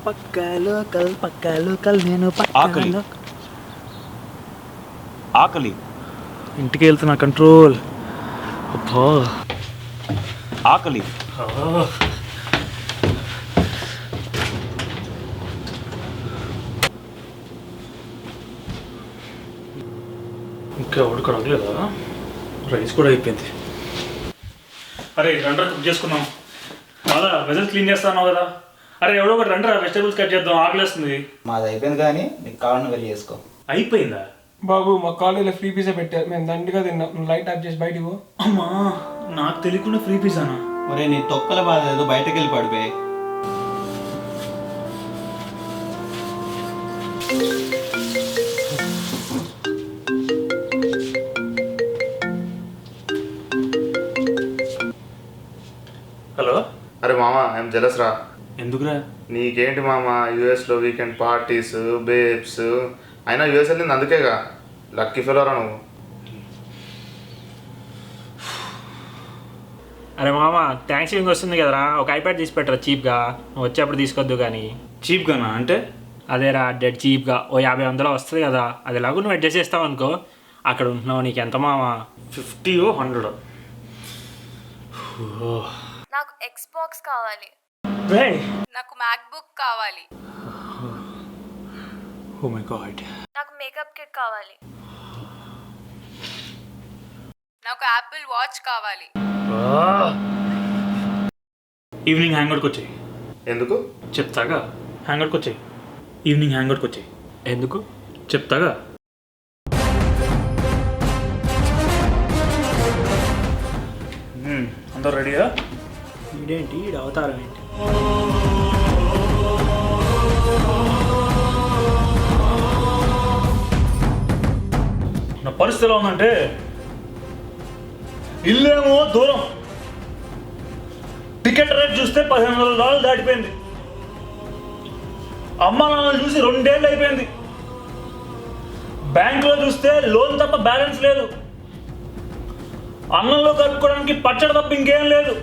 పక్క లోకల్ నేను ఆకలి ఆకలి ఇంటికి వెళ్తున్నా కంట్రోల్. అబ్బా ఆకలి ఇంకా ఉడక రాలేదా? రైస్ కూడా అయిపోయింది. అరే రండ్రా కుక్ చేసుకున్నాం. మళ్ళా వెజల్ క్లీన్ చేస్తాను కదా. అరే ఎవడో ఒకటి రండ్రా వెజిటేబుల్స్ కట్ చేద్దాం, ఆకలేస్తుంది. మాది అయిపోయింది కానీ నీకు కావాలని వెళ్ళి చేసుకో. అయిపోయిందా? బాబు మా కాలేజీలో ఫ్రీ పిజ్జా పెట్టారు, మేము దండిగా తిన్నాం. నువ్వు లైట్ ఆఫ్ చేసి బయటికి పో. అమ్మా నాకు తెలియకుండా ఫ్రీ పిజ్జానా? ఒరే నీ తొక్కల బాధ ఏదో బయటకు వెళ్ళి పడిపోయి. హలో. అరే మామ ఐఎమ్ జెలస్ రా. ఎందుకురా? నీకేంటి మామ, యూఎస్లో వీకెండ్ పార్టీస్ బేబ్స్, అయినా యూఎస్ వెళ్ళింది అందుకేగా. లక్కీ ఫెలోరా నువ్వు. అరే మామ థ్యాంక్స్ గివింగ్ వస్తుంది కదరా, ఒక ఐప్యాడ్ తీసి పెట్టరా చీప్గా. నువ్వు వచ్చేప్పుడు తీసుకొద్దు కానీ. చీప్గానా అంటే? అదేరా డెడ్ చీప్గా ఓ 50-100 వస్తుంది కదా. అది ఎలాగో నువ్వు అడ్జస్ట్ చేస్తావు అనుకో. అక్కడ ఉంటున్నావు, నీకు ఎంత మామ? 50 or 100? నాకు ఎక్స్బాక్స్ కావాలి. నాకు మ్యాక్బుక్ కావాలి. Oh my god. నాకు మేకప్ కిట్ కావాలి. నాకు యాపిల్ వాచ్ కావాలి. ఈవినింగ్ హ్యాంగ్అవుట్కి వచ్చాయి. ఎందుకు చెప్తాగా. హ్యాంగ్అవుట్కి వచ్చాయి. ఈవినింగ్ హ్యాంగ్అవుట్కి వచ్చాయి. ఎందుకు చెప్తాగా. అందరు రెడీగా? ఇదేంటి ఈడ అవతారం ఏంటి? నా పరిస్థితి ఎలా ఉందంటే, ఇల్లేమో దూరం, టికెట్ రేట్ చూస్తే $1500 దాటిపోయింది. అమ్మ నాన్నలు చూసి 2 ఏళ్ళు అయిపోయింది. బ్యాంకులో చూస్తే లోన్ తప్ప బ్యాలెన్స్ లేదు. అన్నంలో కలుపుకోవడానికి పచ్చడి తప్ప ఇంకేం లేదు.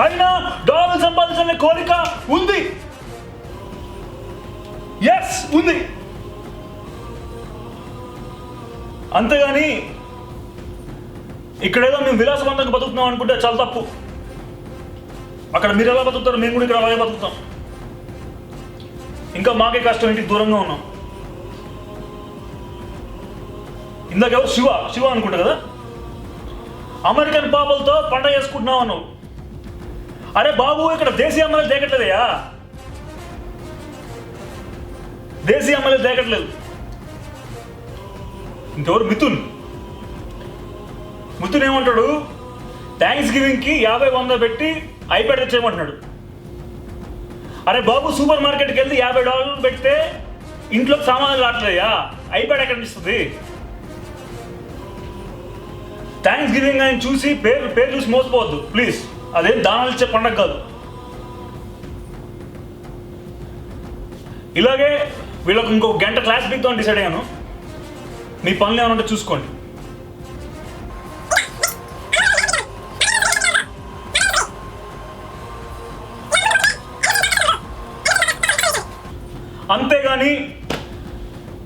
అయినా డాలర్ సంపాదించాలనే కోరిక ఉంది. ఎస్ ఉంది. అంతేగాని ఇక్కడేదో మేము విలాసవంతంగా బతుకుతున్నాం అనుకుంటే చాలా తప్పు. అక్కడ మీరు ఎలా బతుకుతారు, మేము కూడా ఇక్కడ అలాగే బతుకుతాం. ఇంకా మాకే కష్టం, ఇంటికి దూరంగా ఉన్నాం. ఇందాక ఎవరు శివ అనుకుంటా కదా, అమెరికన్ పాపలతో పండగ చేసుకుంటున్నావు అన్నావు. అరే బాబు ఇక్కడ దేశీయ అమ్మాయిలు దేకట్లేదయ్యా, దేశీయ అమ్మాయిలు దేకట్లేదు. ఇంకెవరు మిథున్ ఏమంటాడు, థ్యాంక్స్ గివింగ్కి 50-100 పెట్టి ఐప్యాడ్ తెచ్చేయమంటున్నాడు. అరే బాబు సూపర్ మార్కెట్కి వెళ్ళి $50 పెడితే ఇంట్లో సామాన్లు రావట్లేదయ్యా, ఐప్యాడ్ ఎక్కడ ఇస్తుంది? థ్యాంక్స్ గివింగ్ అని చూసి పేరు చూసి మోసపోవద్దు ప్లీజ్. అదేం దానాలు ఇచ్చే పండగ కాదు. ఇలాగే వీళ్ళకు ఇంకో గంట క్లాస్ బిగ్తో డిసైడ్ అయ్యాను. మీ పనులు ఏమైనా ఉంటే చూసుకోండి. అంతేగాని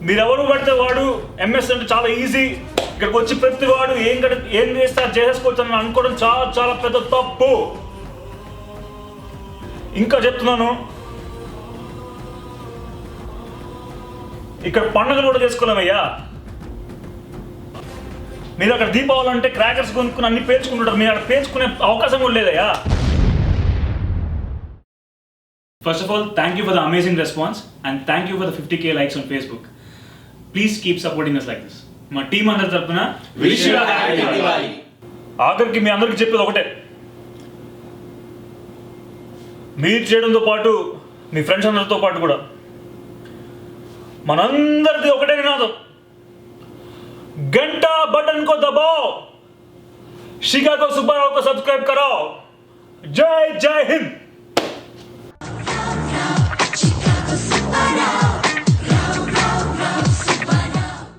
మీరెవరు పడితే వాడు ఎంఎస్ అంటే చాలా ఈజీ, ఇక్కడికి వచ్చి ప్రతి వాడు ఏం చేస్తే అది చేసేసుకోవచ్చు అని అనుకోవడం చాలా చాలా పెద్ద తప్పు. ఇంకా చెప్తున్నాను, ఇక్కడ పండుగలు కూడా చేసుకోలేమయ్యా. మీరు అక్కడ దీపావళి అంటే క్రాకర్స్ కొనుక్కుని అన్ని పేర్చుకుంటుంటారు, మీరు అక్కడ పేర్చుకునే అవకాశం కూడా లేదయ్యా. First of all, thank you for the amazing response and thank you for the 50k likes on Facebook. Please keep supporting us like this. మా టీం అందరి తరపున ఆఖరికి మీ అందరికి చెప్పేది ఒకటే, మీరు చేయడంతో పాటు మీ ఫ్రెండ్స్ అందరితో పాటు కూడా మనందరిది ఒకటే నినాదం, घंटा बटन को दबाओ, शिकागो सुपर को सब्सक्राइब कराओ. जय हिंद.